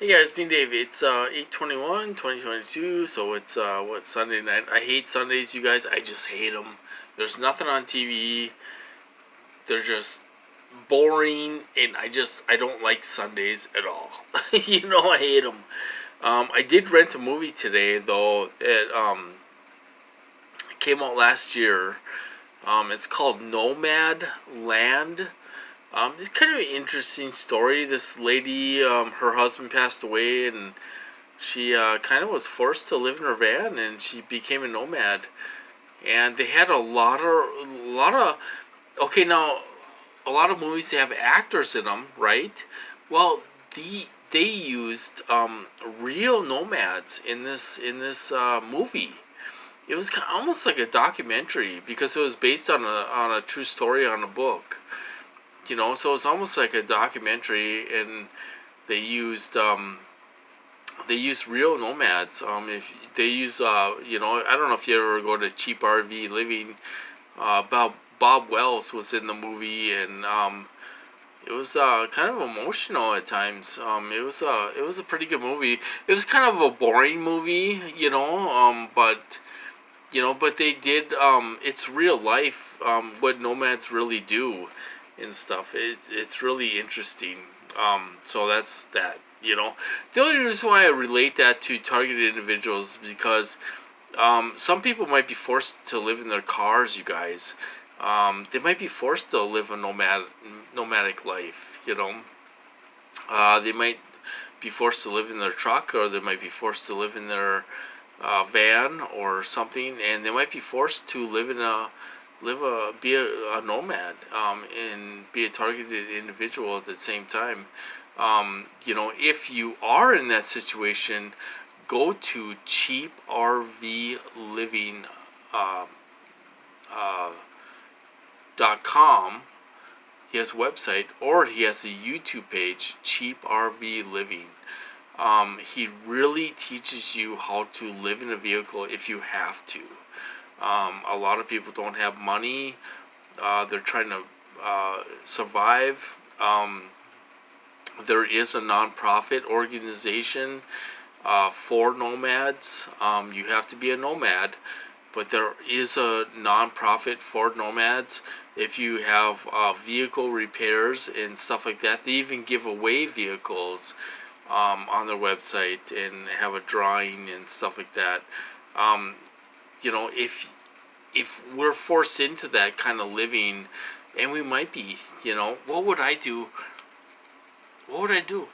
Hey guys, me Dave. It's 8/21, 2022, so it's what, Sunday night. I hate Sundays, you guys. I just hate them. There's nothing on TV. They're just boring, and I don't like Sundays at all. I hate them. I did rent a movie today though. It came out last year. It's called Nomad Land. It's kind of an interesting story. This lady, her husband passed away, and she kind of was forced to live in her van, and she became a nomad. And they had okay, now a lot of movies, they have actors in them, right? Well, they used real nomads in this movie. It was almost like a documentary because it was based on a true story on a book. So it's almost like a documentary, and they used they use real nomads. If they use, I don't know if you ever go to Cheap RV Living. Bob Wells was in the movie, and it was kind of emotional at times. It was a pretty good movie. It was kind of a boring movie, but they did. It's real life. What nomads really do and stuff. It's really interesting. So that's that. The only reason why I relate that to targeted individuals is because some people might be forced to live in their cars. You guys, they might be forced to live a nomadic life. They might be forced to live in their truck, or they might be forced to live in their van or something, and they might be forced to be a nomad, and be a targeted individual at the same time. If you are in that situation, go to Cheap RV Living uh, uh, .com. He has a website, or he has a YouTube page, Cheap RV Living. He really teaches you how to live in a vehicle if you have to. A lot of people don't have money. They're trying to survive. There is a nonprofit organization for nomads. You have to be a nomad, but there is a nonprofit for nomads. If you have vehicle repairs and stuff like that, they even give away vehicles on their website and have a drawing and stuff like that. Um, if we're forced into that kind of living, and we might be, what would I do? What would I do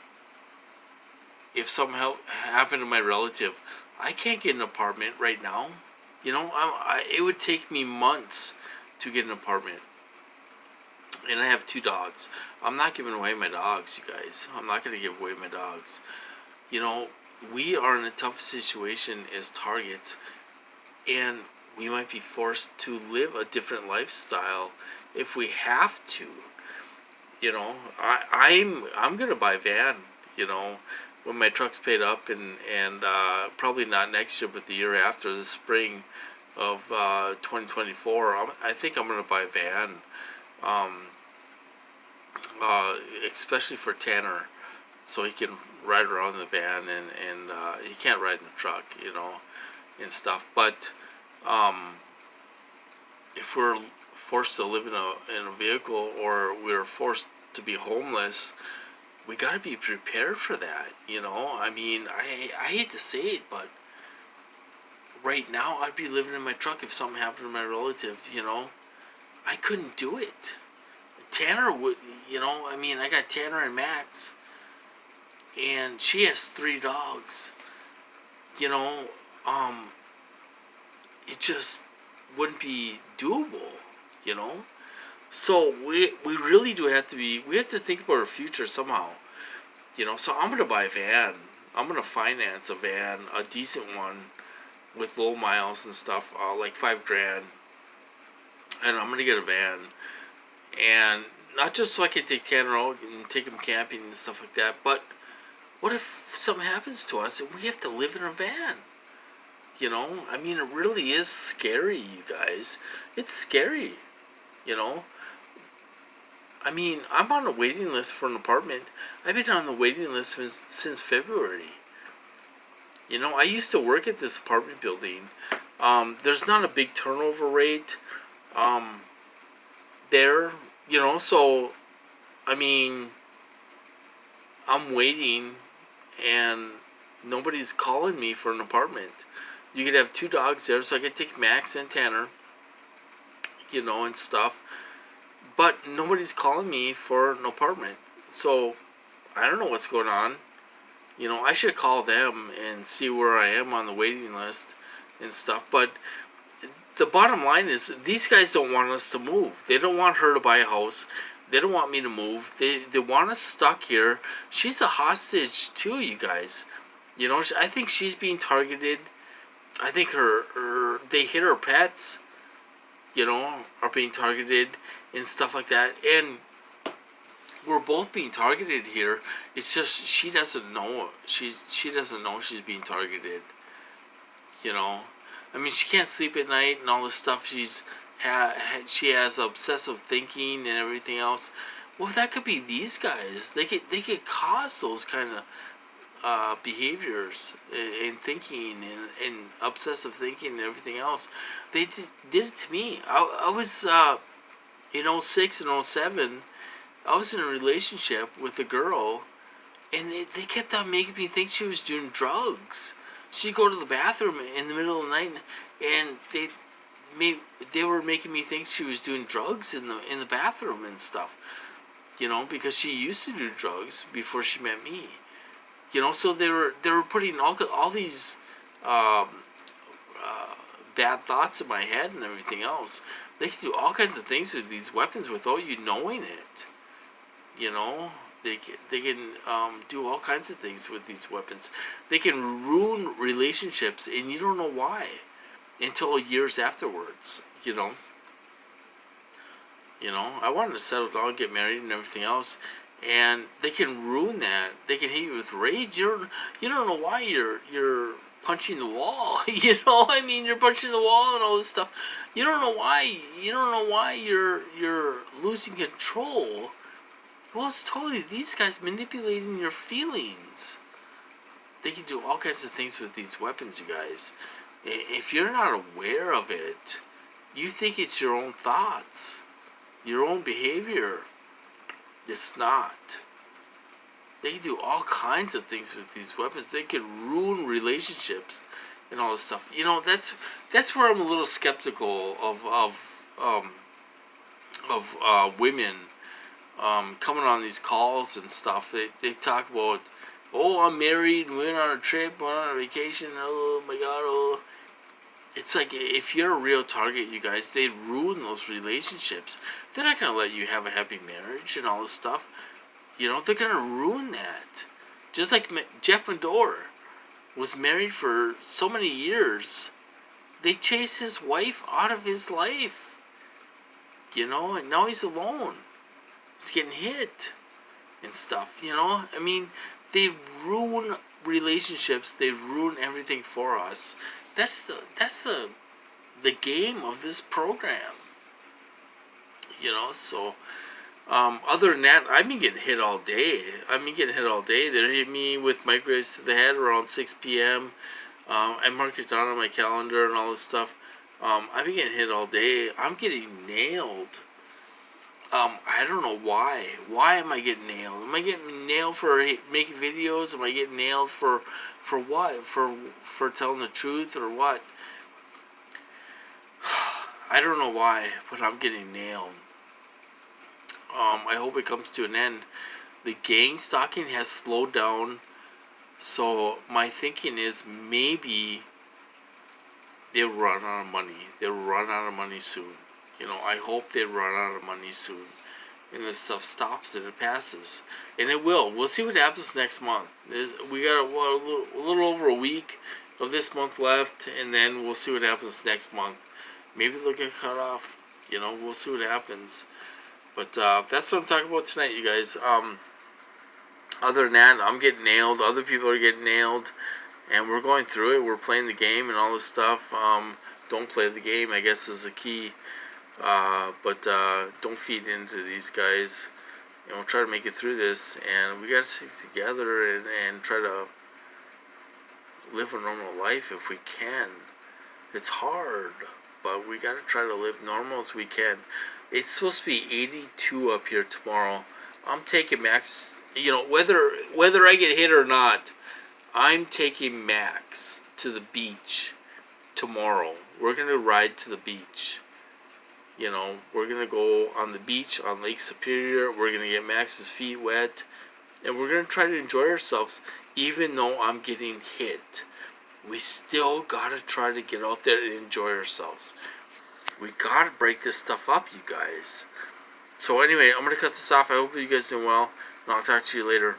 if something happened to my relative? I can't get an apartment right now. It would take me months to get an apartment, and I have two dogs. I'm not giving away my dogs, you guys. I'm not going to give away my dogs. You know, we are in a tough situation as targets, and we might be forced to live a different lifestyle if we have to. I'm gonna buy a van. When my truck's paid up, and probably not next year, but the year after, the spring of 2024. I think I'm gonna buy a van, um, especially for Tanner, so he can ride around in the van, and he can't ride in the truck, and stuff. But um, if we're forced to live in a vehicle, or we're forced to be homeless, we got to be prepared for that. I mean, I hate to say it, but right now I'd be living in my truck if something happened to my relative. I couldn't do it. Tanner would. I mean, I got Tanner and Max, and she has three dogs. you know um it just wouldn't be doable. you know so we really do have to be we have to think about our future somehow. So I'm gonna buy a van. I'm gonna finance a van, a decent one, with low miles and stuff, like 5 grand, and I'm gonna get a van. And not just so I can take Tanner out and take him camping and stuff like that, but what if something happens to us and we have to live in a van? I mean, it really is scary, you guys. It's scary. you know I mean, I'm on a waiting list for an apartment. I've been on the waiting list since February. You know, I used to work at this apartment building. There's not a big turnover rate um, there, you know, so, I mean, I'm waiting and nobody's calling me for an apartment. You could have two dogs there, so I could take Max and Tanner, you know, and stuff. But nobody's calling me for an apartment. So I don't know what's going on. You know, I should call them and see where I am on the waiting list and stuff. But the bottom line is these guys don't want us to move. They don't want her to buy a house. They don't want me to move. They want us stuck here. She's a hostage too, you guys. You know, I think she's being targeted. I think they hit her pets, you know, are being targeted and stuff like that. And we're both being targeted here. It's just she doesn't know. She doesn't know she's being targeted. You know, I mean, she can't sleep at night and all this stuff. She has obsessive thinking and everything else. Well, that could be these guys. They could cause those kind of behaviors and thinking and obsessive thinking and everything else. They did it to me. I was in 06 and 07. I was in a relationship with a girl, and they kept on making me think she was doing drugs. She'd go to the bathroom in the middle of the night, and they were making me think she was doing drugs in the bathroom and stuff. You know, because she used to do drugs before she met me. You know, so they were putting all these um, bad thoughts in my head and everything else. They can do all kinds of things with these weapons without you knowing it. You know, they can do all kinds of things with these weapons. They can ruin relationships, and you don't know why until years afterwards. You know, I wanted to settle down, get married, and everything else, and they can ruin that. They can hit you with rage. You don't know why you're punching the wall. You know, I mean, you're punching the wall and all this stuff. You don't know why. You don't know why you're losing control. Well, it's totally these guys manipulating your feelings. They can do all kinds of things with these weapons, you guys. If you're not aware of it, you think it's your own thoughts, your own behavior. It's not. They can do all kinds of things with these weapons. They can ruin relationships and all this stuff. You know, that's where I'm a little skeptical of women coming on these calls and stuff. They talk about, oh, I'm married, we went on a trip, went on a vacation, oh my god, oh. It's like, if you're a real target, you guys, they ruin those relationships. They're not going to let you have a happy marriage and all this stuff. You know, they're going to ruin that. Just like Jeff Madore was married for so many years. They chased his wife out of his life. You know, and now he's alone. He's getting hit and stuff, you know? I mean, they ruin relationships. They ruin everything for us. That's the game of this program. You know, so other than that, I've been getting hit all day. They're hitting me with microwaves to the head around 6 p.m. I mark it down on my calendar and all this stuff. I've been getting hit all day. I'm getting nailed. I don't know why. Why am I getting nailed? Am I getting nailed for making videos? Am I getting nailed for what? For telling the truth or what? I don't know why, but I'm getting nailed. I hope it comes to an end. The gang stalking has slowed down, so my thinking is maybe they'll run out of money. They'll run out of money soon. You know, I hope they run out of money soon, and this stuff stops and it passes, and it will. We'll see what happens next month. We got a little over a week of this month left, and then we'll see what happens next month. Maybe they'll get cut off. You know, we'll see what happens. But that's what I'm talking about tonight, you guys. Other than that, I'm getting nailed. Other people are getting nailed, and we're going through it. We're playing the game and all this stuff. Don't play the game, I guess, is the key. But don't feed into these guys. And we'll try to make it through this. And we got to stick together and try to live a normal life if we can. It's hard, but we got to try to live normal as we can. It's supposed to be 82 up here tomorrow. I'm taking Max. You know, whether I get hit or not, I'm taking Max to the beach tomorrow. We're gonna ride to the beach. You know, we're gonna go on the beach on Lake Superior. We're gonna get Max's feet wet, and we're gonna try to enjoy ourselves, even though I'm getting hit. We still gotta try to get out there and enjoy ourselves. We gotta break this stuff up, you guys. So anyway, I'm gonna cut this off. I hope you guys doing well, and I'll talk to you later.